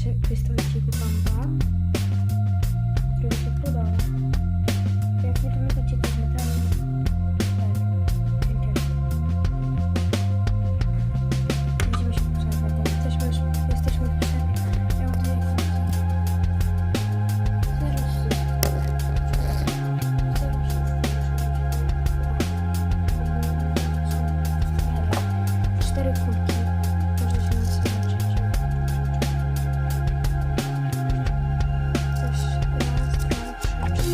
pistoleciku Pampa, który się podoba. Jak nie pamiętacie, to metalu. Będziemy się przerwać. Jesteśmy w przerwie. Ja mam tutaj cztery kulki. Może się nas zobaczyć. Coś raz, dwa, trzy,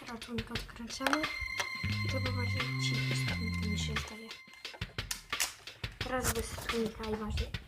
Ratunek odkręcamy i to bardziej cichy z mi się zdaje. Teraz bez trójka i właśnie